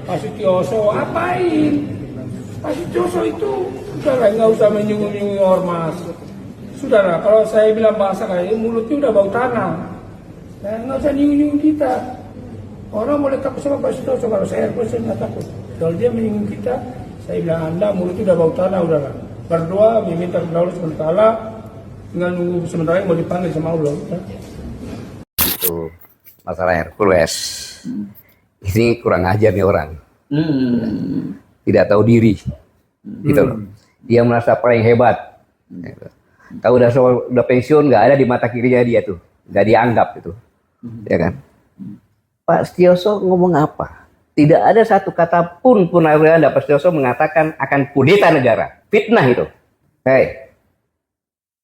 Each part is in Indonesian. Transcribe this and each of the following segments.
Pak Sutioso apain? Pak Sutioso itu sudahlah, nggak usah menyinggung-nyinggung ormas. Sudahlah, kalau saya bilang bahasa kayak mulutnya udah bau tanah. Nah, nggak usah nyinggung-nyinggung kita. Orang boleh takut sama Pak Sutioso, kalau saya nggak takut. Kalau dia menyinggung kita, saya bilang Anda mulutnya udah bau tanah, udahlah. Berdoa, meminta kepada Allah SWT, tinggal nunggu sementara yang mau dipanggil sama Allah. Itu masalah Hercules. Ini kurang ajar nih orang. Tidak tahu diri. Gitu loh. Dia merasa paling hebat. Tahu udah pensiun, nggak ada di mata kirinya dia tuh. Nggak dianggap itu. Ya kan? Pak Sutioso ngomong apa? Tidak ada satu kata pun purnawirawan Pak Sutioso mengatakan akan kudeta negara. Fitnah itu. Hei,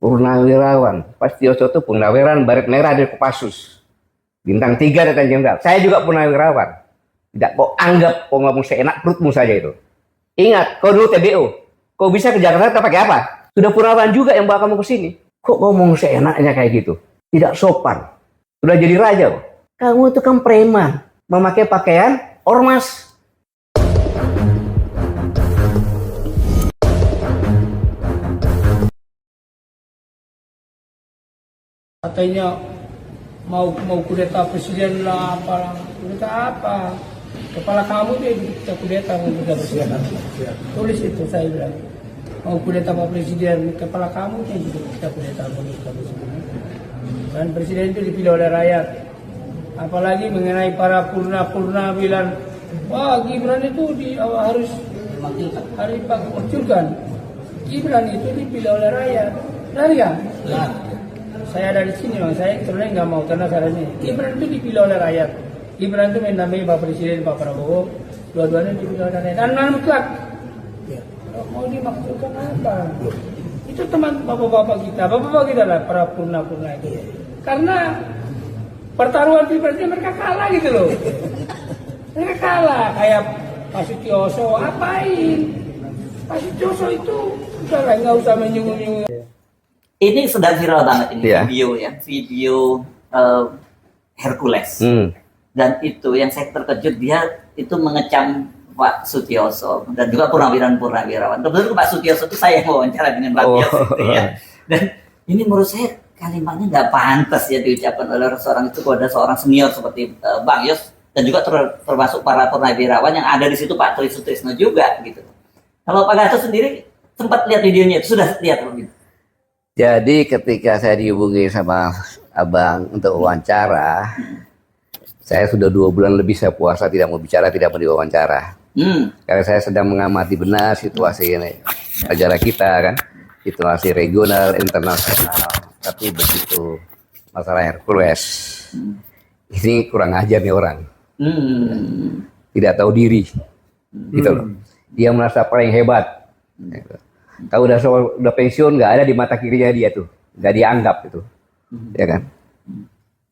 purnawirawan Pak Sutioso itu purnawirawan Baret Merah dari Kopassus. Bintang 3 Letnan Jenderal. Saya juga purnawirawan. Tidak kau anggap kau ngomong seenak perutmu saja itu. Ingat, kau dulu TBO. Kau bisa ke Jakarta pakai apa? Sudah purnawirawan juga yang bawa kamu ke sini. Kok ngomong seenaknya kayak gitu? Tidak sopan. Sudah jadi raja. Kamu itu kan preman. Memakai pakaian ormas. Katanya mau kudeta presiden lah, apalah. Kudeta apa? Kepala kamu dia kita kudeta mau kudeta presiden. Tulis itu saya bilang. Mau kudeta Pak Presiden, kepala kamu yang kita kudeta presiden. Dan presiden itu dipilih oleh rakyat. Apalagi mengenai para purna bilang, wah Gibran itu harus dimakzulkan. Gibran itu dipilih oleh rakyat. Benar ya? Nah, saya dari sini bang, saya sebenarnya nggak mau karena caranya. Gibran itu dipilih oleh rakyat. Gibran itu menamai Pak Presiden, Pak Prabowo, dua-duanya dipilih oleh rakyat. Dan mutlak. Mau dimaksudkan apa? Itu teman bapak-bapak kita lah para purna itu. Karena pertaruhan pilpresnya mereka kalah gitu loh. Mereka kalah kayak Pak Sutioso apain? Pak Sutioso itu udahlah, nggak usah menyinggung-nyinggung. Ini sedang viral banget ini video Hercules. Dan itu yang saya terkejut, dia itu mengecam Pak Sutioso dan juga purnawirawan. Kebetulan Pak Sutioso itu saya wawancara dengan Pak Yos gitu ya. Dan ini menurut saya kalimatnya nggak pantas ya diucapkan oleh seorang itu kepada seorang senior seperti Bang Yos, dan juga termasuk para purnawirawan yang ada di situ, Pak Tri Sutrisno juga gitu. Kalau Pak Gatot sendiri sempat lihat videonya itu, sudah lihat begitu? Jadi ketika saya dihubungi sama Abang untuk wawancara, saya sudah 2 bulan lebih saya puasa, tidak mau bicara, tidak mau diwawancara. Karena saya sedang mengamati benar situasi ini, negara kita kan, situasi regional, internasional. Tapi begitu masalah Hercules, ini kurang ajar nih orang. Tidak tahu diri, gitu loh. Dia merasa paling hebat. Tahu udah pensiun, nggak ada di mata kirinya dia tuh, nggak dianggap itu, ya kan?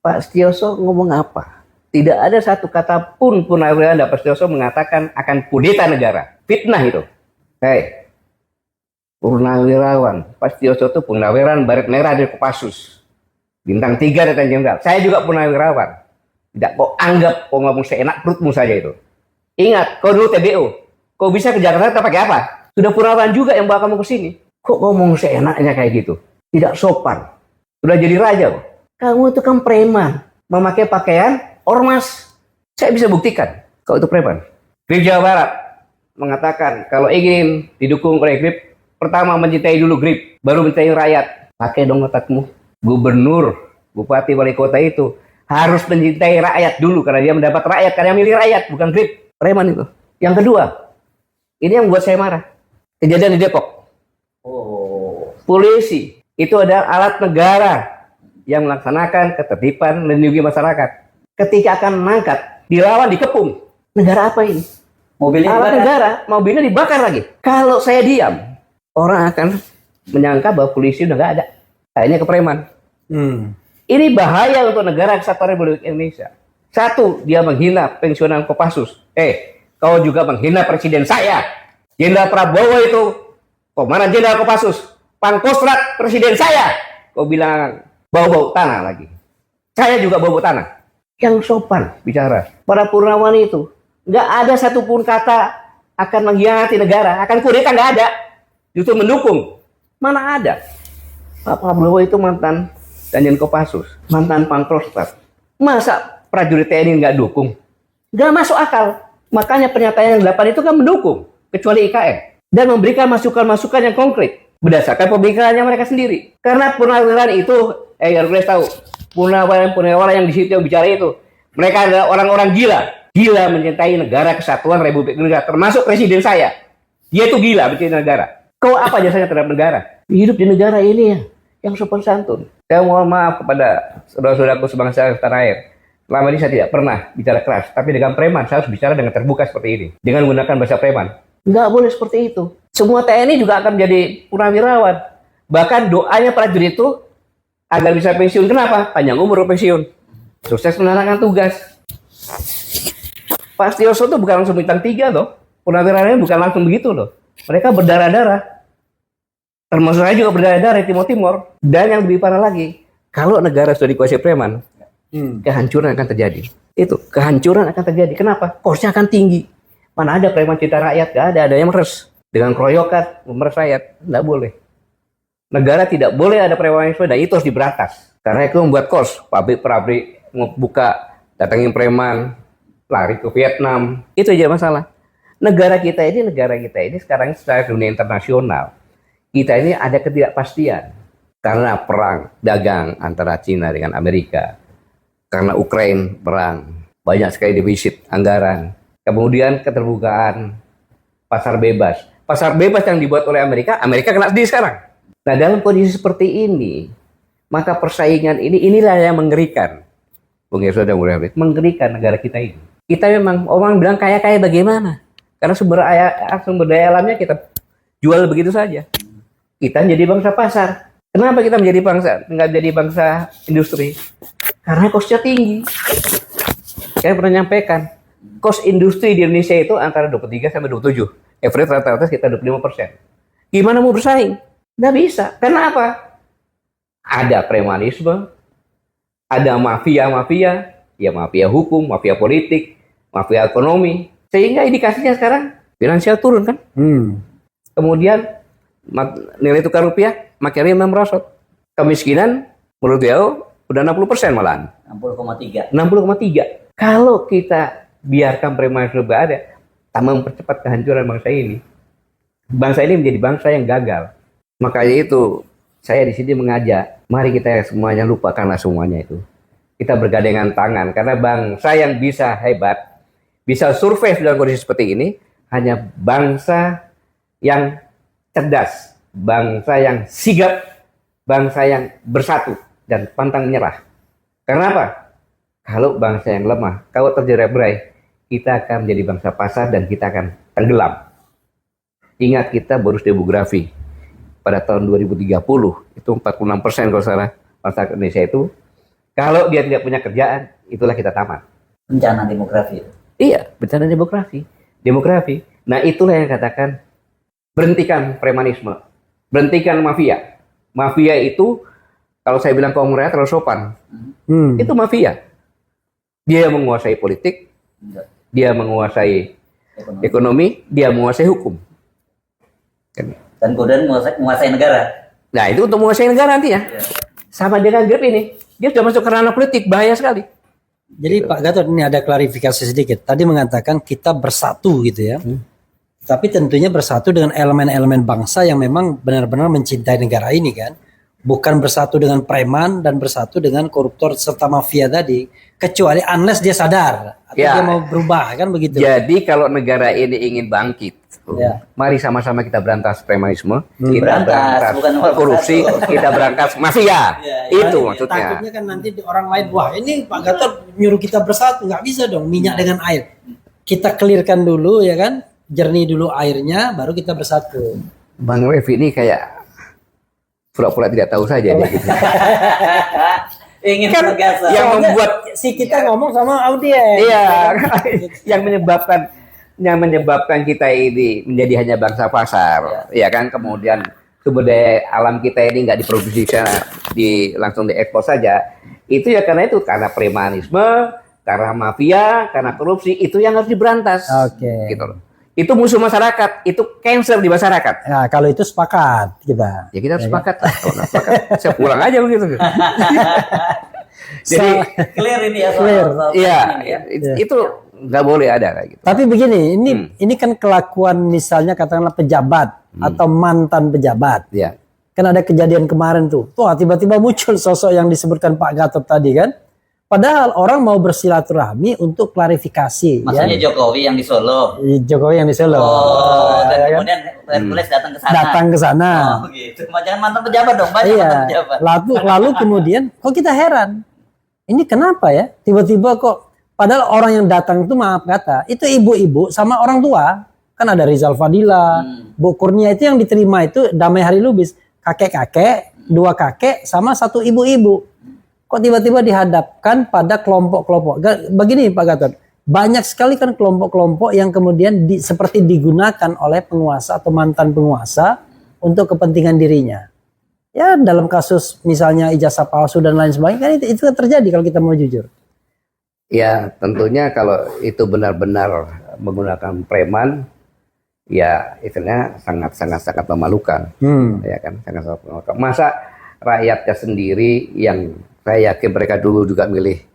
Pak Sutioso ngomong apa? Tidak ada satu kata pun purnawirawan Pak Sutioso mengatakan akan kudeta negara. Fitnah itu. Hei, purnawirawan Pak Sutioso itu purnawirawan Baret Merah dari Kopassus. Bintang 3 Letnan Jenderal. Saya juga purnawirawan. Tidak kau anggap kau ngomong seenak perutmu saja itu. Ingat, kau dulu TBO. Kau bisa ke Jakarta pakai apa? Sudah purnawirawan juga yang bawa kamu ke sini. Kok ngomong seenaknya kayak gitu? Tidak sopan. Sudah jadi raja. Kamu itu kan preman. Memakai pakaian ormas. Saya bisa buktikan kalau itu preman. Grip Jawa Barat mengatakan kalau ingin didukung oleh Grip, pertama mencintai dulu Grip, baru mencintai rakyat. Pakai dong otakmu. Gubernur, bupati, wali kota itu harus mencintai rakyat dulu karena dia mendapat rakyat, karena milih rakyat, bukan Grip. Preman itu. Yang kedua, ini yang buat saya marah. Kejadian di Depok. Polisi itu adalah alat negara yang melaksanakan ketertiban, melindungi masyarakat. Ketika akan mengangkat, dilawan, dikepung. Negara apa ini? Mobilnya alat negara, mobilnya dibakar lagi. Kalau saya diam, orang akan menyangka bahwa polisi udah nggak ada. Kayaknya ke preman. Ini bahaya untuk negara kesatuan Republik Indonesia. Satu, dia menghina pensiunan Kopassus. Kau juga menghina presiden saya. Jenderal Prabowo itu komandan Jenderal Kopassus. Pangkostrat presiden saya. Kau bilang bau-bau tanah lagi. Saya juga bau-bau tanah. Yang sopan bicara. Para purnawirawan itu Nggak ada satupun kata akan mengkhianati negara, akan kudeta, nggak ada. Justru mendukung. Mana ada? Pak Prabowo itu mantan Danjen Kopassus, mantan Pangkostrat. Masa prajurit TNI nggak dukung? Nggak masuk akal. Makanya pernyataan yang 8 itu kan mendukung, kecuali IKN. Dan memberikan masukan-masukan yang konkret berdasarkan pemikirannya mereka sendiri. Karena purnawirawan itu, Hercules tahu, purnawirawan yang di situ yang bicara itu, mereka adalah orang-orang gila mencintai negara kesatuan Republik Indonesia, termasuk presiden saya. Dia itu gila mencintai negara. Kau apa jasanya terhadap negara? Hidup di negara ini ya, yang sopan santun. Saya mohon maaf kepada saudara-saudaraku sebangsa tanah air. Selama ini saya tidak pernah bicara keras, tapi dengan preman saya harus bicara dengan terbuka seperti ini, dengan menggunakan bahasa preman. Nggak boleh seperti itu. Semua TNI juga akan menjadi purnawirawan. Bahkan doanya prajurit itu agar bisa pensiun. Kenapa? Panjang umur pensiun. Sukses menjalankan tugas. Pak Setioso itu bukan langsung bintang 3 loh. Purnawirawannya bukan langsung begitu loh. Mereka berdarah-darah. Termasuk saya juga berdarah-darah di Timor. Dan yang lebih parah lagi, kalau negara sudah dikuasai preman, kehancuran akan terjadi. Itu, kehancuran akan terjadi. Kenapa? Kosnya akan tinggi. Mana ada preman cinta rakyat? Gak ada yang meres. Dengan keroyokan, memeras rakyat. Nggak boleh. Negara tidak boleh ada premanisme, dan itu harus diberantas. Karena itu membuat kos. Pabrik-pabrik buka, datangin preman, lari ke Vietnam. Itu aja masalah. Negara kita ini sekarang secara dunia internasional, kita ini ada ketidakpastian. Karena perang dagang antara Cina dengan Amerika. Karena Ukraina perang. Banyak sekali defisit anggaran. Kemudian keterbukaan pasar bebas. Pasar bebas yang dibuat oleh Amerika kena sendiri sekarang. Nah, dalam kondisi seperti ini, maka persaingan inilah yang mengerikan. Bung Yesod dan mengerikan negara kita ini. Kita memang, orang bilang kaya-kaya bagaimana? Karena sumber daya alamnya kita jual begitu saja. Kita menjadi bangsa pasar. Kenapa kita nggak menjadi bangsa industri? Karena kosnya tinggi. Saya pernah nyampaikan, kos industri di Indonesia itu antara 23 sampai 27. Average rata-rata sekitar 25%. Gimana mau bersaing? Nggak bisa. Karena apa? Ada premanisme, ada mafia-mafia, ya mafia hukum, mafia politik, mafia ekonomi. Sehingga indikasinya sekarang finansial turun kan? Kemudian nilai tukar rupiah makin merosot. Kemiskinan menurut dia udah 60% malahan. 60,3. 60,3. Kalau kita biarkan premanisme ada, tambah mempercepat kehancuran bangsa ini. Bangsa ini menjadi bangsa yang gagal. Makanya itu saya di sini mengajak, mari kita semuanya lupakanlah semuanya itu. Kita bergandengan tangan karena bangsa yang bisa hebat, bisa survive dalam kondisi seperti ini hanya bangsa yang cerdas, bangsa yang sigap, bangsa yang bersatu dan pantang menyerah. Karena apa? Kalau bangsa yang lemah, kalau terjerat-berai, kita akan menjadi bangsa pasar dan kita akan tenggelam. Ingat, kita bonus demografi pada tahun 2030 itu 46% kalau salah masyarakat Indonesia itu, kalau dia tidak punya kerjaan, itulah kita tamat. Bencana demografi. Iya, bencana demografi. Nah, itulah yang katakan berhentikan premanisme, berhentikan mafia. Mafia itu kalau saya bilang kaum rakyat terlalu sopan, itu mafia. Dia menguasai politik, dia menguasai ekonomi, dia menguasai hukum. Dan kemudian menguasai negara. Nah, itu untuk menguasai negara nantinya. Ya. Sama dengan Grab ini, dia sudah masuk ke ranah politik, bahaya sekali. Jadi gitu. Pak Gatot, ini ada klarifikasi sedikit. Tadi mengatakan kita bersatu gitu ya. Tapi tentunya bersatu dengan elemen-elemen bangsa yang memang benar-benar mencintai negara ini kan. Bukan bersatu dengan preman dan bersatu dengan koruptor serta mafia tadi. Kecuali unless dia sadar atau dia mau berubah kan begitu. Jadi kalau negara ini ingin bangkit, mari sama-sama kita berantas premanisme, kita berantas korupsi, kita berantas mafia. Itu maksudnya. Takutnya kan nanti orang lain, wah ini Pak Gatot nyuruh kita bersatu, nggak bisa dong minyak dengan air. Kita clearkan dulu ya kan, jernih dulu airnya, baru kita bersatu. Bang Revi ini kayak pura-pura tidak tahu saja dia gitu. Ingin Kan bergasa. yang membuat si kita ngomong sama audiens. iya, yang menyebabkan kita ini menjadi hanya bangsa pasar, ya kan. Kemudian sumber daya alam kita ini nggak diproduksi langsung diekspor saja. Itu ya karena premanisme, karena mafia, karena korupsi, itu yang harus diberantas. Oke. Gitu loh. Itu musuh masyarakat, itu cancer di masyarakat. Nah, kalau itu sepakat kita. Ya kita harus sepakat. Kalau nggak sepakat, saya pulang aja begitu. Jadi, Clear ini ya Clear. iya, ini ya. itu nggak boleh ada kayak gitu. Tapi begini, ini kan kelakuan misalnya katakanlah pejabat atau mantan pejabat. Ya. Kan ada kejadian kemarin tuh. Wah, tiba-tiba muncul sosok yang disebutkan Pak Gatot tadi kan. Padahal orang mau bersilaturahmi untuk klarifikasi. Maksudnya ya. Jokowi yang di Solo. Jokowi yang di Solo. Oh, dan Ya kan? kemudian Hercules datang ke sana. Datang ke sana. Oh, gitu. Jangan mantan pejabat dong, banyak Iya. mantan pejabat. Lalu kemudian kok kita heran. Ini kenapa ya? Tiba-tiba kok padahal orang yang datang itu maaf kata, itu ibu-ibu sama orang tua. Kan ada Rizal Fadila, Bu Kurnia itu yang diterima itu Damai Hari Lubis. Kakek-kakek, 2 kakek sama 1 ibu-ibu. Kok tiba-tiba dihadapkan pada kelompok-kelompok. Begini Pak Gatot, banyak sekali kan kelompok-kelompok yang kemudian seperti digunakan oleh penguasa atau mantan penguasa untuk kepentingan dirinya. Ya dalam kasus misalnya ijazah palsu dan lain sebagainya kan itu kan terjadi kalau kita mau jujur. Ya tentunya kalau itu benar-benar menggunakan preman, ya istilahnya sangat memalukan. Ya kan, sangat memalukan. Masa rakyatnya sendiri yang saya yakin mereka dulu juga milih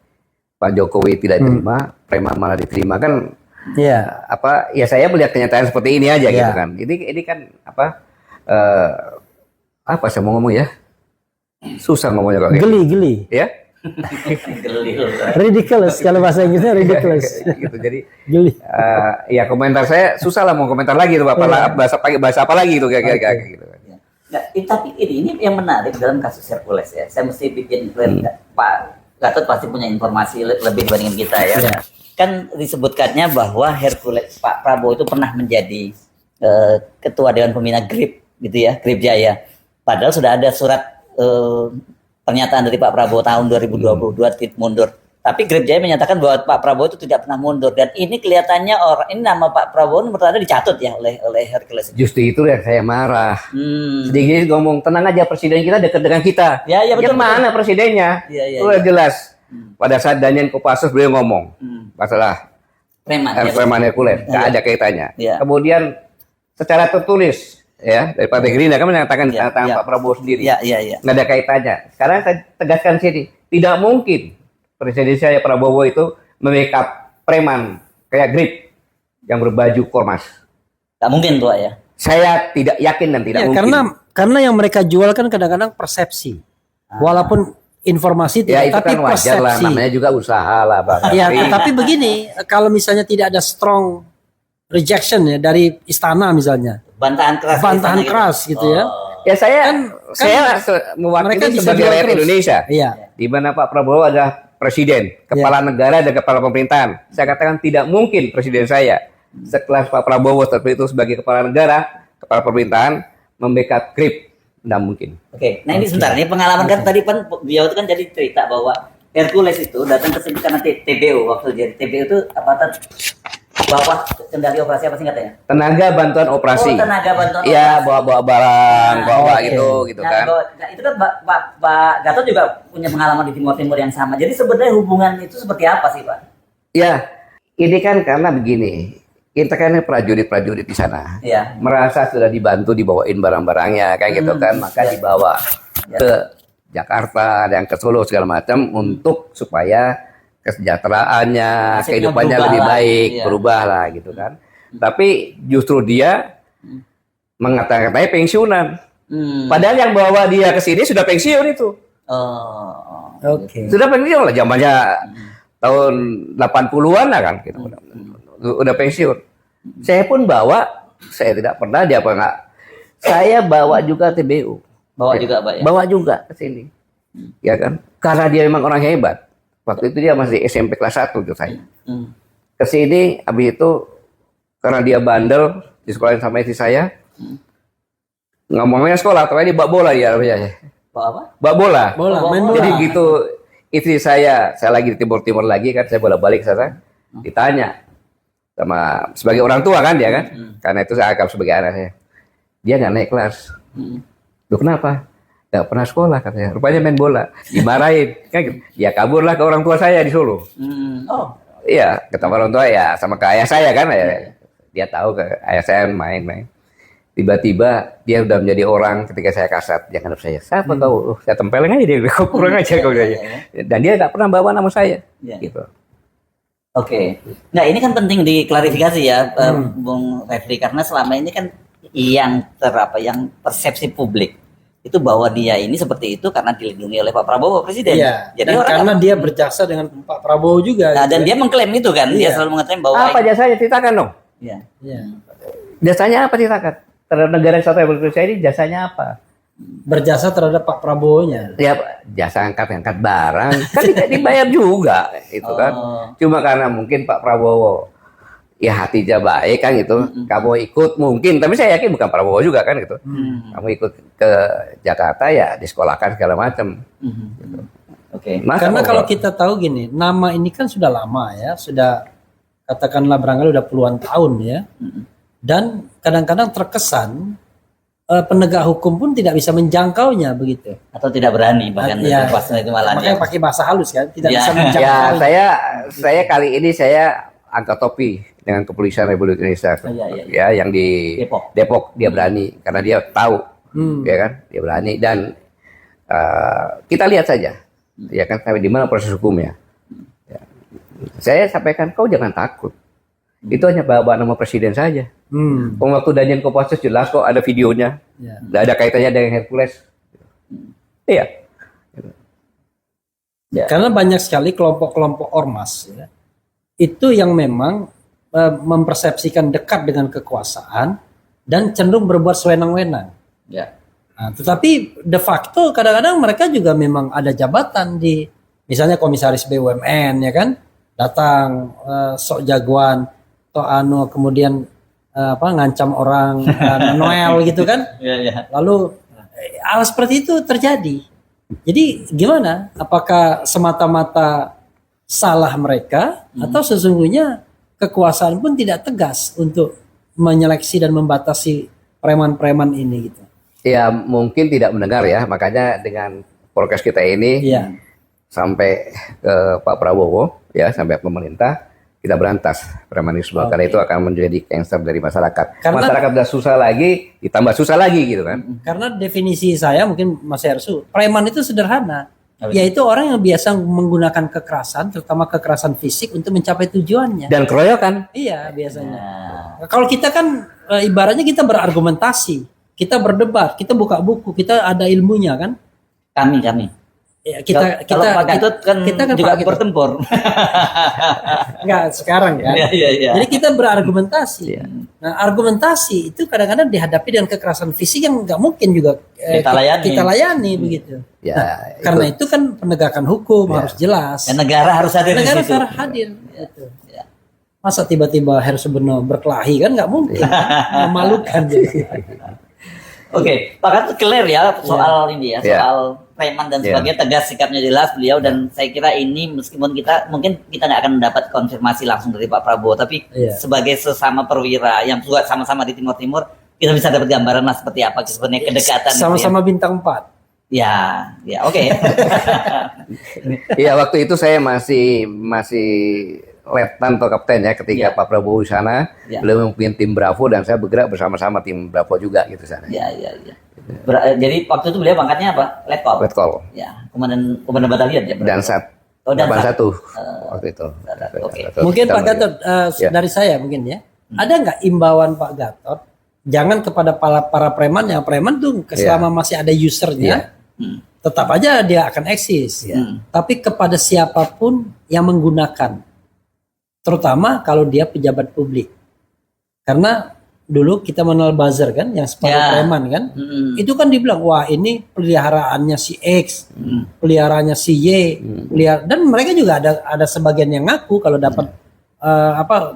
Pak Jokowi tidak diterima, preman malah diterima kan? Iya. Ya saya melihat kenyataan seperti ini aja gitu Iya. kan. Ini kan apa saya mau ngomong ya? Susah ngomongnya kok. Geli. Ya. Gelil. Ridiculous kalau bahasa Inggrisnya ridiculous. Gitu. Jadi Geli. ya komentar saya susah lah mau komentar lagi tuh bahasa apa lagi tuh kayak gitu. Nah, tapi ini yang menarik dalam kasus Hercules ya. Saya mesti bikin Pak Gatot pasti punya informasi lebih dibandingin kita ya. Kan disebutkannya bahwa Hercules Pak Prabowo itu pernah menjadi ketua Dewan Pembina GRIP gitu ya, GRIP Jaya. Padahal sudah ada surat pernyataan dari Pak Prabowo tahun 2022 mundur. Tapi GRIP Jaya menyatakan bahwa Pak Prabowo itu tidak pernah mundur dan ini kelihatannya ini nama Pak Prabowo berarti dicatut ya oleh Hercules. Justru itu yang saya marah. Sedikit ngomong tenang aja presiden kita dekat dengan kita. Ya betul. Yang mana presidennya? Iya. Udah jelas. Pada saat Daniel Kopassus beliau ngomong masalah preman Hercules, nggak ada kaitannya. Ya. Kemudian secara tertulis ya dari Partai Gerindra kan menyatakan Pak Prabowo sendiri. Iya. Nggak ada kaitannya. Sekarang saya tegaskan sini, tidak mungkin presiden saya Prabowo itu membackup preman kayak GRIP yang berbaju ormas. Tak mungkin tuh ya. Saya tidak yakin dan tidak mungkin. Karena yang mereka jual kan kadang-kadang persepsi. Walaupun informasi Ya tidak, itu tapi kan wajar lah, persepsi. namanya juga usaha lah Bang. Ya, tapi begini, kalau misalnya tidak ada strong rejection ya dari istana misalnya, Bantahan keras gitu ya. Ya saya mereka mewakili bisa sebagai jual rakyat terus. Indonesia. Iya. Di mana Pak Prabowo adalah presiden, kepala negara dan kepala pemerintahan. Saya katakan tidak mungkin presiden saya sekelas Pak Prabowo seperti itu sebagai kepala negara, kepala pemerintahan membackup GRIP. Tidak mungkin. Oke, nah ini sebentar, ini pengalaman kan tadi kan beliau itu kan jadi cerita bahwa Hercules itu datang ke sini karena TBU waktu jadi TBU itu apa bawah kendali operasi apa singkatnya? Tenaga bantuan operasi. Oh, tenaga bantuan Iya, operasi. bawa barang, bawa gitu kan. Nah, itu kan Pak Gatot juga punya pengalaman di Timur Timur yang sama. Jadi sebenarnya hubungan itu seperti apa sih Pak? Ya, ini kan karena begini. Kita kan prajurit-prajurit di sana. Iya. Merasa sudah dibantu dibawain barang-barangnya kayak gitu kan, maka dibawa ke Jakarta dan ke Solo segala macam untuk supaya kesejahteraannya, Nasibnya kehidupannya berubah lebih lah, baik, iya. berubah lah gitu kan. Tapi justru dia mengatakan pensiunan. Padahal yang bawa dia ke sini sudah pensiun itu. Oke. Sudah pensiun lah zamannya tahun 80-an lah kan gitu. Udah pensiun. Saya pun bawa, saya tidak pernah dia apa enggak. Saya bawa juga TBU. Bawa juga Pak ya? Bawa juga ke sini. Ya kan? Karena dia memang orang hebat. Waktu itu dia masih SMP kelas 1 tuh saya. Ke sini habis itu karena dia bandel di sekolahin sama istri saya. Ngomongnya sekolah, tapi dia bak bola dia namanya. Bawa apa? Bak bola. Main bola. Jadi gitu istri saya lagi di timur-timur lagi kan, saya bolak-balik ke sana. Ditanya sama sebagai orang tua kan dia kan. Karena itu saya anggap sebagai anak saya. Dia nggak naik kelas. Loh kenapa? Nggak pernah sekolah katanya. Rupanya main bola. Dimarahin. Kan gitu. Ya kaburlah ke orang tua saya di Solo. Oh, Iya, ketemu orang tua ya sama ke ayah saya kan. Ya. Dia tahu ke ayah saya main-main. Tiba-tiba dia udah menjadi orang ketika saya kasat. Dia ngadep saya. Siapa kau? Saya tempelin aja dia. Kau kurang aja kau. Dan dia nggak pernah bawa nama saya. Iya. Gitu. oke. Nah, ini kan penting diklarifikasi ya, Bung Refli, karena selama ini kan yang yang persepsi publik itu bahwa dia ini seperti itu karena dilindungi oleh Pak Prabowo Presiden. Iya. Jadi Dan orang karena dia berjasa dengan Pak Prabowo juga. nah, gitu dan ya. dia mengklaim itu kan, dia Iya. selalu mengklaim bahwa Apa jasanya? Ceritakan dong. Iya. Iya. Jasanya apa ceritakan? Terhadap negara Kesatuan Republik Indonesia ini jasanya apa? Berjasa terhadap Pak Prabowo-nya. Ya jasa angkat barang kan tidak dibayar juga itu kan. Oh. Cuma karena mungkin Pak Prabowo ya hatinya baik kan gitu. Kamu ikut mungkin, tapi saya yakin bukan Prabowo juga kan gitu. Kamu ikut ke Jakarta ya disekolahkan segala macam. Oke. Masa Karena kok kalau nggak- kita tahu gini, nama ini kan sudah lama ya, sudah katakanlah barangkali udah puluhan tahun ya. Dan kadang-kadang terkesan penegak hukum pun tidak bisa menjangkaunya begitu. Atau tidak berani bahkan Iya. pas itu malah Makanya pakai bahasa halus kan, tidak Iya. bisa ya menjangkau. saya kali ini saya angkat topi dengan kepolisian Republik Indonesia. Iya, iya. Ya yang di Depok. dia berani karena dia tahu ya kan, dia berani dan kita lihat saja ya kan sampai di mana proses hukumnya. Ya. Saya sampaikan kau jangan takut. Itu hanya bawa nama presiden saja. Waktu Daniel Kopassus jelas kok ada videonya. Ya. Nggak ada kaitannya dengan Hercules. Iya. Karena banyak sekali kelompok-kelompok ormas ya, itu yang memang mempersepsikan dekat dengan kekuasaan dan cenderung berbuat sewenang-wenang. Ya. Nah, tetapi de facto kadang-kadang mereka juga memang ada jabatan di misalnya komisaris BUMN ya kan, datang sok jagoan atau kemudian ngancam orang Noel gitu kan. Iya. Lalu hal seperti itu terjadi. Jadi gimana? Apakah semata-mata salah mereka atau sesungguhnya kekuasaan pun tidak tegas untuk menyeleksi dan membatasi preman-preman ini gitu? Ya mungkin tidak mendengar ya, makanya dengan podcast kita ini Iya. sampai ke Pak Prabowo ya, sampai pemerintah kita berantas premanisme karena itu akan menjadi cancer dari masyarakat. Karena- Masyarakat sudah susah lagi, ditambah susah lagi gitu kan. Karena definisi saya mungkin Mas Hersu, preman itu sederhana, Apa yaitu orang yang biasa menggunakan kekerasan, terutama kekerasan fisik untuk mencapai tujuannya. Dan keroyokan. Iya biasanya. Kalau kita kan ibaratnya kita berargumentasi, kita berdebat, kita buka buku, kita ada ilmunya kan. Kami. Ya, kita kalau Pak Gatot kan kita kan juga Pak Gatot. bertempur. Enggak sekarang ya. Iya. Jadi kita berargumentasi. Nah, argumentasi itu kadang-kadang dihadapi dengan kekerasan fisik yang nggak mungkin juga Kita layani. begitu. Ya, Nah, karena itu kan penegakan hukum harus jelas. Dan negara harus hadir Negara di situ. harus hadir. Gitu. Ya. Masa tiba-tiba Hersu Beno berkelahi kan nggak mungkin, memalukan jadi. Oke, Pak Gatot clear ya soal ini ya, Iya. soal preman dan Iya. sebagainya, tegas sikapnya jelas beliau dan saya kira ini meskipun mungkin kita nggak akan mendapat konfirmasi langsung dari Pak Prabowo, tapi Iya. sebagai sesama perwira yang juga sama-sama di Timur Timur, kita bisa dapat gambaran lah seperti apa sebenarnya kedekatan. itu Sama-sama bintang 4. ya. Ya, oke. Iya waktu itu saya masih letnan atau kapten ya ketika Iya. Pak Prabowo di sana, Iya. beliau memimpin tim Bravo dan saya bergerak bersama-sama tim Bravo juga gitu sana. Ya. Jadi waktu itu beliau pangkatnya apa? Letkol. Letkol. Ya, komandan batalion ya. Dan saat Oh, dan 81 waktu itu. oke. Mungkin Kita Pak Gatot Ya. dari saya mungkin ya. Ada nggak imbauan Pak Gatot? Jangan kepada para preman, yang preman tuh selama masih ada usernya, tetap aja dia akan eksis. Tapi kepada siapapun yang menggunakan, terutama kalau dia pejabat publik. Karena dulu kita mengenal buzzer kan, yang separuh Ya. preman kan, itu kan dibilang wah ini peliharaannya si X, peliharaannya si Y, dan mereka juga ada sebagian yang ngaku kalau dapat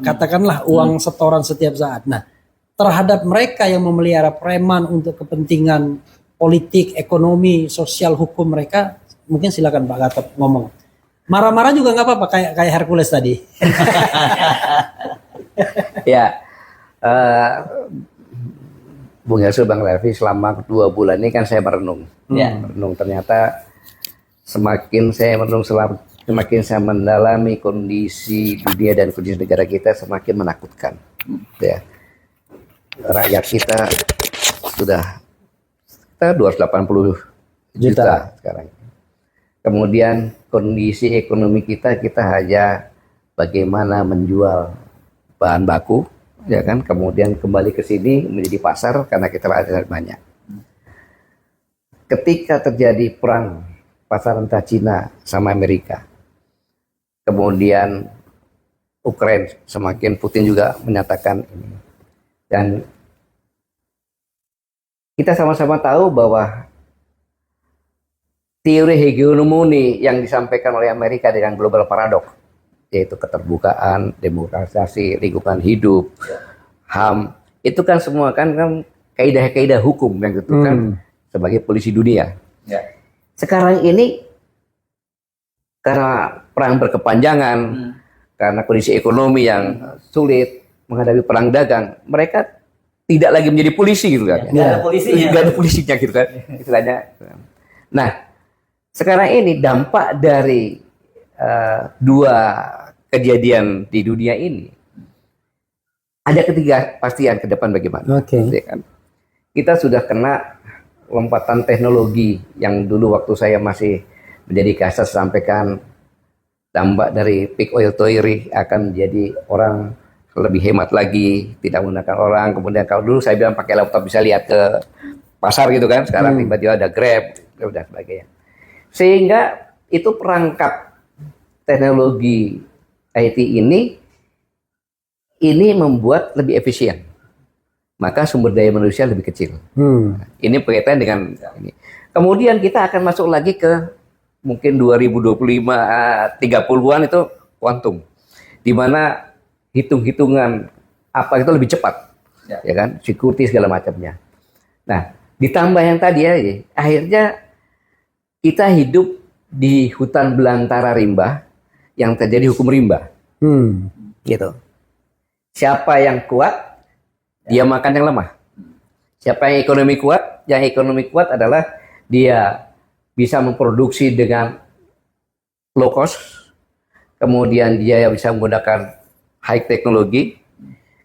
katakanlah uang setoran setiap saat. Nah, terhadap mereka yang memelihara preman untuk kepentingan politik, ekonomi, sosial, hukum mereka, mungkin silakan Pak Gatot ngomong. Marah-marah juga nggak apa-apa kayak Hercules tadi. Ya, Bung Yasir, Bang Refli, selama 2 bulan ini kan saya merenung. Ya. Merenung, ternyata semakin saya merenung, semakin saya mendalami kondisi dunia dan kondisi negara kita, semakin menakutkan. Ya. Rakyat kita sudah 280 juta sekarang. Kemudian kondisi ekonomi kita hanya bagaimana menjual bahan baku, ya kan, kemudian kembali ke sini menjadi pasar karena kita ada banyak. Ketika terjadi perang pasar antara Cina sama Amerika, kemudian Ukraina, semakin Putin juga menyatakan ini, dan kita sama-sama tahu bahwa teori hegemoni yang disampaikan oleh Amerika dengan global paradox, yaitu keterbukaan, demokratisasi, lingkungan hidup, HAM, itu kan semua kan kaidah-kaidah hukum yang ditentukan sebagai polisi dunia. Ya. Sekarang ini karena perang berkepanjangan, karena kondisi ekonomi yang sulit, menghadapi perang dagang, mereka tidak lagi menjadi polisi gitu kan. Nggak ada polisinya. Nggak ada polisinya gitu kan, istilahnya. Nah, sekarang ini dampak dari 2 kejadian di dunia ini, ada ketidakpastian ke depan bagaimana. Ya kan? Kita sudah kena lompatan teknologi yang dulu waktu saya masih menjadi kasat sampaikan dampak dari peak oil theory akan menjadi orang lebih hemat lagi, tidak menggunakan orang. Kemudian kalau dulu saya bilang pakai laptop bisa lihat ke pasar gitu kan, sekarang tiba-tiba ada Grab dan sebagainya. Sehingga itu perangkap teknologi IT ini membuat lebih efisien, maka sumber daya manusia lebih kecil. Ini berkaitan dengan ini. Kemudian kita akan masuk lagi ke mungkin 2025, 30-an itu kuantum, di mana hitung-hitungan apa itu lebih cepat, ya kan, security segala macamnya. Nah, ditambah yang tadi ya, akhirnya kita hidup di hutan belantara rimba yang terjadi hukum rimba, gitu. Siapa yang kuat, dia makan yang lemah. Siapa yang ekonomi kuat, yang ekonomi kuat adalah dia bisa memproduksi dengan low cost, kemudian dia bisa menggunakan high teknologi,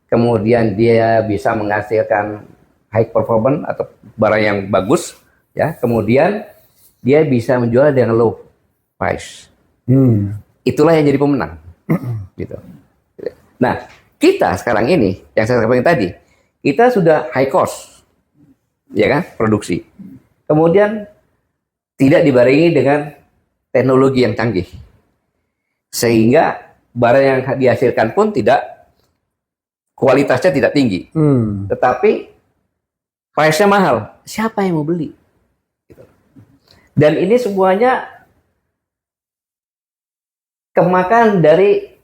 kemudian dia bisa menghasilkan high performance atau barang yang bagus, ya. Kemudian dia bisa menjual dengan low price. Itulah yang jadi pemenang, gitu. Nah, kita sekarang ini yang saya sampaikan tadi, kita sudah high cost, ya kan, produksi. Kemudian tidak dibarengi dengan teknologi yang canggih, sehingga barang yang dihasilkan pun kualitasnya tidak tinggi, tetapi price-nya mahal. Siapa yang mau beli? Dan ini semuanya kemakan dari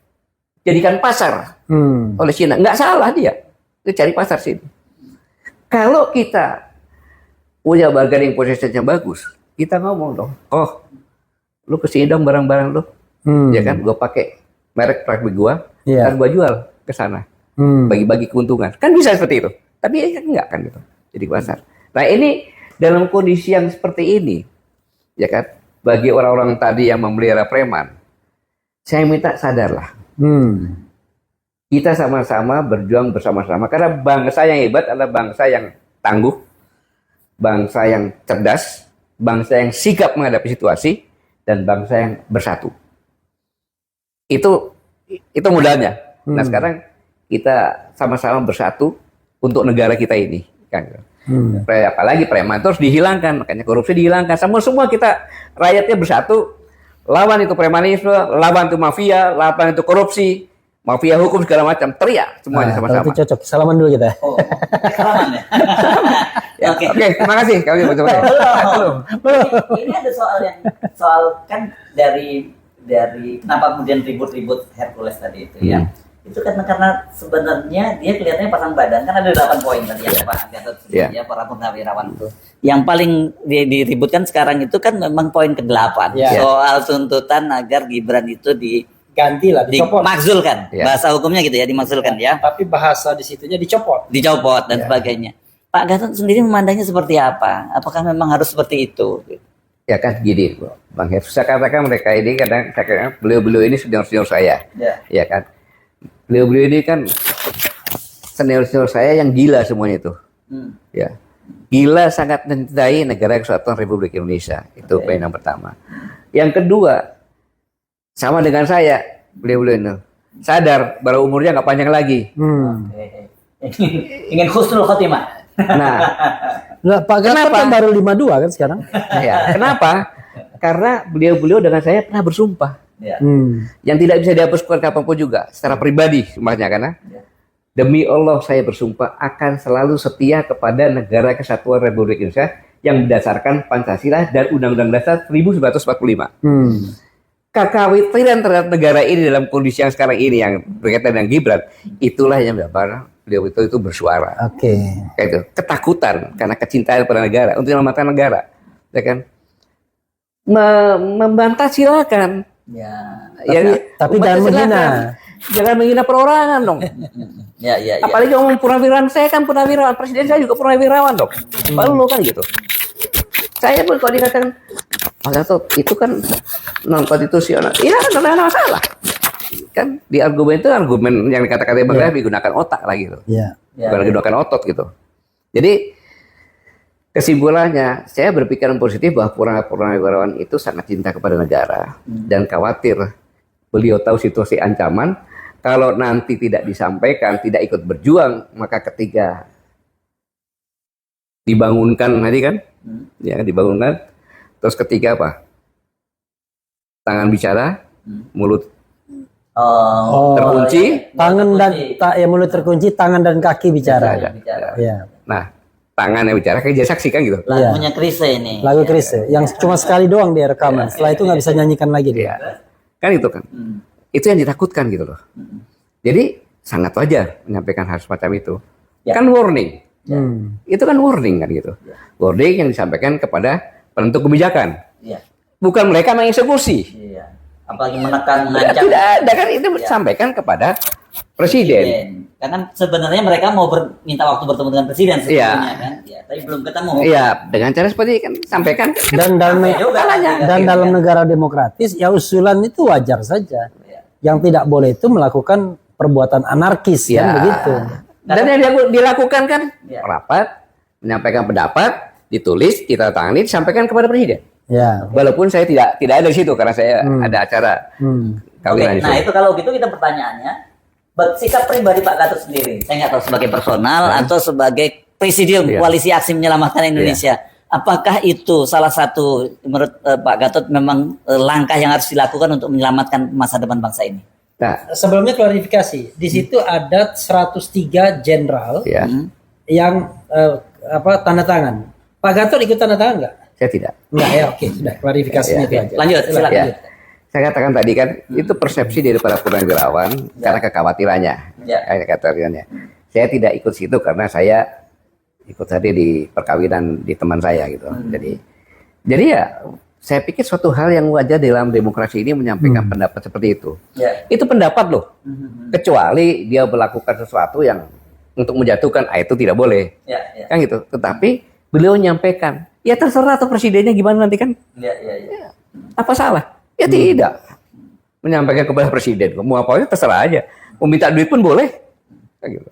jadikan pasar oleh Cina. Nggak salah dia cari pasar sini. Kalau kita punya bargaining position-nya bagus, kita ngomong dong, oh, lu kesini dong barang-barang lu, ya kan, gue pakai merek produk gue, dan gue jual ke sana, bagi-bagi keuntungan, kan bisa seperti itu. Tapi ya enggak kan gitu, jadi pasar. Nah ini dalam kondisi yang seperti ini, ya kan, bagi orang-orang tadi yang memelihara preman, saya minta sadarlah, kita sama-sama berjuang bersama-sama, karena bangsa yang hebat adalah bangsa yang tangguh, bangsa yang cerdas, bangsa yang sigap menghadapi situasi, dan bangsa yang bersatu. Itu modalnya. Nah sekarang kita sama-sama bersatu untuk negara kita ini, kan? Apalagi preman terus dihilangkan, makanya korupsi dihilangkan. Semua kita rakyatnya bersatu, lawan itu premanisme, lawan itu mafia, lawan itu korupsi, mafia hukum segala macam, teriak semuanya sama-sama. Itu cocok. Salaman dulu kita. Oh, salaman ya. Ya, Oke, terima kasih. Belum. Ini ada soal kan dari kenapa kemudian ribut-ribut Hercules tadi itu ya. Itu karena sebenarnya dia kelihatannya pasang badan, kan ada 8 poin tadi ya Pak Gatot ya, para purnawirawan itu. Yang paling diributkan sekarang itu kan memang poin ke-8 soal tuntutan agar Gibran itu Ganti lah, dicopot. Dimakzulkan. Bahasa hukumnya gitu ya, dimakzulkan ya. Tapi bahasa di situnya dicopot dan sebagainya. Pak Gatot sendiri memandangnya seperti apa? Apakah memang harus seperti itu? Ya kan gini, Bang Heru, saya katakan mereka ini kadang beliau-beliau ini senior-senior saya, ya kan. Beliau-beliau ini kan senior-senior saya yang gila semuanya itu, ya. Gila sangat mencintai negara Kesatuan Republik Indonesia, itu poin yang pertama. Yang kedua, sama dengan saya, beliau-beliau ini sadar bahwa umurnya nggak panjang lagi. Ingin husnul khotimah. Nah, Pak Gatot kan baru 52 kan sekarang. ya, kenapa? Karena beliau-beliau dengan saya pernah bersumpah. Ya. Yang tidak bisa dihapuskan kapanpun juga, secara pribadi sumpahnya, karena demi Allah saya bersumpah akan selalu setia kepada negara Kesatuan Republik Indonesia yang berdasarkan Pancasila dan Undang-Undang Dasar 1945. Kekhawatiran terhadap negara ini dalam kondisi yang sekarang ini yang berkaitan dengan Gibran, itulah yang menyebabkan beliau itu bersuara. Oke. Kayak itu, ketakutan karena kecintaan pada negara untuk menyelamatkan negara, ya kan? Membantah silakan. Ya. Tapi jangan menghina. Jangan menghina perorangan dong. Ya. Apalagi ngomong purnawirawan, saya kan purnawirawan, presiden saya juga purnawirawan dong. Lalu kan gitu. Saya pun kalau dikatakan Pak Gatot itu kan non konstitusional, iya kan ada masalah. Kan di argumen itu argumen yang dikatakan Bang Raffi digunakan otak lagi gitu. Bukan digunakan otot gitu. Jadi kesimpulannya saya berpikiran positif bahwa purnawirawan itu sangat cinta kepada negara dan khawatir beliau tahu situasi ancaman kalau nanti tidak disampaikan, tidak ikut berjuang, maka ketika dibangunkan tadi kan, ya dibangunkan, terus ketiga apa? Tangan bicara, mulut terkunci, tangan dan mulut terkunci, tangan dan kaki bicara. Ya. Nah, tangan yang bicara kayak jadi saksi kan gitu. Lagunya Chrisye ini. Lagu Chrisye yang cuma sekali doang dia rekaman. Setelah itu nggak bisa nyanyikan lagi dia. Kan itu kan. Itu yang ditakutkan gitu loh. Jadi sangat wajar menyampaikan hal semacam itu. Kan warning. Itu kan warning kan gitu. Warning yang disampaikan kepada penentu kebijakan. Bukan mereka mengeksekusi. Apalagi menekan, mengancam. Tidak ada kan, itu disampaikan kepada presiden. Karena sebenarnya mereka mau minta waktu bertemu dengan presiden sebetulnya kan. Tapi belum ketemu. Iya, dengan cara seperti kan sampaikan. Dan dalam negara demokratis ya usulan itu wajar saja. Yang tidak boleh itu melakukan perbuatan anarkis kan begitu. Dan yang dilakukan kan rapat, menyampaikan pendapat, ditulis, ditandatangani, disampaikan kepada presiden. Ya. Walaupun saya tidak ada di situ karena saya ada acara kawinan. Nah itu kalau gitu kita pertanyaannya, sikap pribadi Pak Gatot sendiri, saya nggak tahu sebagai personal atau sebagai presidium koalisi aksi menyelamatkan Indonesia. Apakah itu salah satu menurut Pak Gatot memang langkah yang harus dilakukan untuk menyelamatkan masa depan bangsa ini? Nah, sebelumnya klarifikasi, di situ ada 103 jenderal yang tanda tangan. Pak Gatot ikut tanda tangan nggak? Saya tidak. Enggak ya, oke, sudah klarifikasinya itu aja. Lanjut, silakan. Saya katakan tadi kan itu persepsi dari para purnawirawan karena kekhawatirannya. Kekhawatirannya. Saya tidak ikut situ karena saya ikut tadi di perkawinan di teman saya gitu. Jadi ya saya pikir suatu hal yang wajar dalam demokrasi ini menyampaikan pendapat seperti itu. Itu pendapat loh. Kecuali dia melakukan sesuatu yang untuk menjatuhkan, itu tidak boleh. Kan gitu. Tetapi beliau menyampaikan, ya terserah atau presidennya gimana nanti kan. Apa salah? Ya tidak. Menyampaikan kepada presiden, mau apa aja terserah aja. Mau minta duit pun boleh. Kan gitu.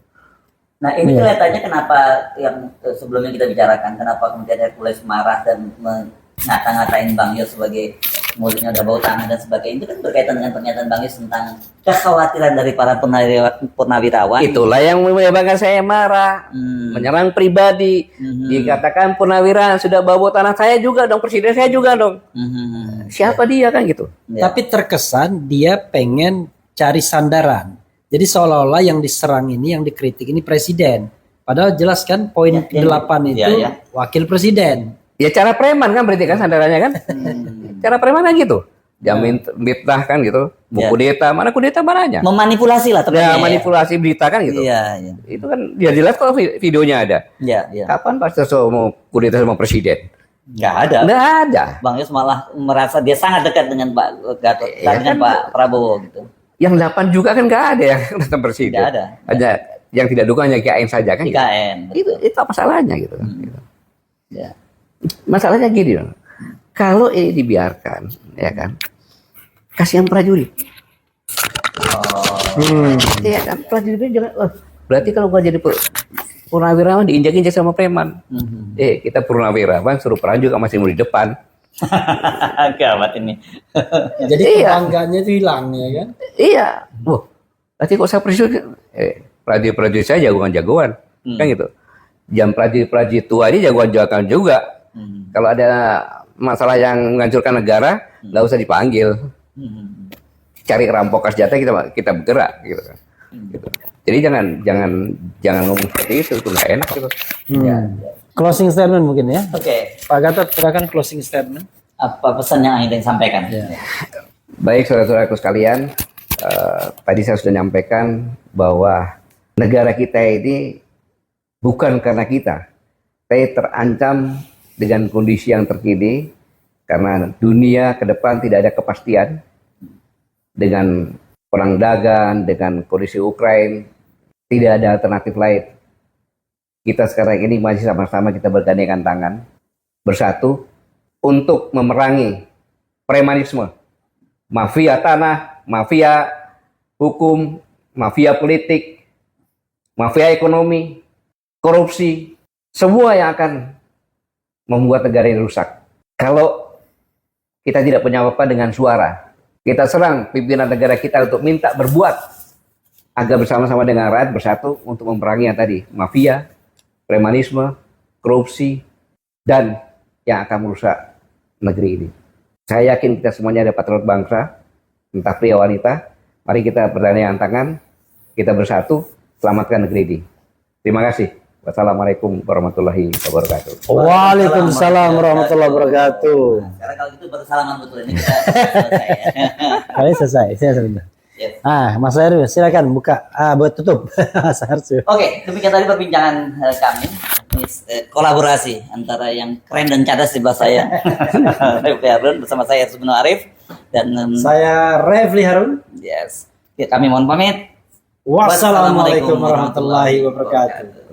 Nah ini kelihatannya kenapa yang sebelumnya kita bicarakan, kenapa kemudian Hercules marah dan ngata-ngatain Bang Yos sebagai mulutnya udah bau tangan dan sebagainya, itu kan berkaitan dengan pernyataan Bang Yos tentang kekhawatiran dari para purnawirawan. Itulah yang menyebabkan saya marah, menyerang pribadi. Dikatakan purnawirawan sudah bawa tanah, saya juga dong, presiden saya juga dong. Siapa dia kan gitu. Tapi terkesan dia pengen cari sandaran. Jadi seolah-olah yang diserang ini, yang dikritik ini presiden. Padahal jelas kan poin 8 itu wakil presiden. Ya cara preman kan berarti kan sandarannya kan. Cara preman kan gitu. Jamin mitnah kan gitu. Mau kudeta, mana kudeta mananya? Memanipulasi lah ya, manipulasi berita kan gitu. Itu kan dia jelas kalau videonya ada. Kapan Pak Soso mau kudeta sama presiden? Nggak ada. Nggak ada. Bang Yos malah merasa dia sangat dekat dengan Pak Gatot, dengan Pak Prabowo gitu. Yang 8 juga kan nggak ada yang datang presiden. Nggak ada. Ada yang tidak dukung hanya IKN saja kan? IKN. Itu apa salahnya gitu kan? Gitu. Ya. Masalahnya gini loh. Kalau ini dibiarkan, ya kan? Kasihan prajurit. Iya kan, prajurit jangan. Berarti kalau gua jadi purnawirawan diinjak-injak sama preman. Kita purnawirawan suruh perang juga masih mau di depan. Gawat ini. Jadi Iya. kebanggaannya itu hilang ya kan? Iya. Wah, nanti kok saya prajurit saya jagoan-jagoan. Kan gitu. Jam prajurit tua ini jagoan-jagoan juga. Kalau ada masalah yang menghancurkan negara, nggak usah dipanggil. Cari rampok senjata kita bergerak gitu kan. Gitu. Jadi jangan ngomong seperti itu nggak enak gitu. Closing statement mungkin ya. Oke. Pak Gatot, silakan closing statement. Apa pesan yang ingin sampaikan? Baik saudara-saudaraku sekalian, tadi saya sudah menyampaikan bahwa negara kita ini bukan karena kita, tapi terancam dengan kondisi yang terkini karena dunia ke depan tidak ada kepastian dengan perang dagang, dengan kondisi Ukraina, tidak ada alternatif lain. Kita sekarang ini masih sama-sama kita bergandengan tangan, bersatu untuk memerangi premanisme, mafia tanah, mafia hukum, mafia politik, mafia ekonomi, korupsi, semua yang akan membuat negara ini rusak. Kalau kita tidak punya apa-apa dengan suara, kita serang pimpinan negara kita untuk minta berbuat agar bersama-sama dengan rakyat bersatu untuk memerangi yang tadi, mafia, premanisme, korupsi, dan yang akan merusak negeri ini. Saya yakin kita semuanya ada patriot bangsa, entah pria wanita. Mari kita bergandengan tangan, kita bersatu, selamatkan negeri ini. Terima kasih. Wassalamualaikum warahmatullahi wabarakatuh. Waalaikumsalam warahmatullahi wabarakatuh. Sekarang kalau gitu baru salaman betul ini kita selesai ya. Kali selesai, saya sebentar. Yes. Mas Heru, silakan buka. Buat tutup. Mas Heru. Oke, demikian tadi perbincangan kami. Ini kolaborasi antara yang keren dan cadas di belah saya, Refli Harun bersama saya Subno Arif dan Saya Refli Harun. yes. Kami mohon pamit. Wassalamualaikum warahmatullahi wabarakatuh.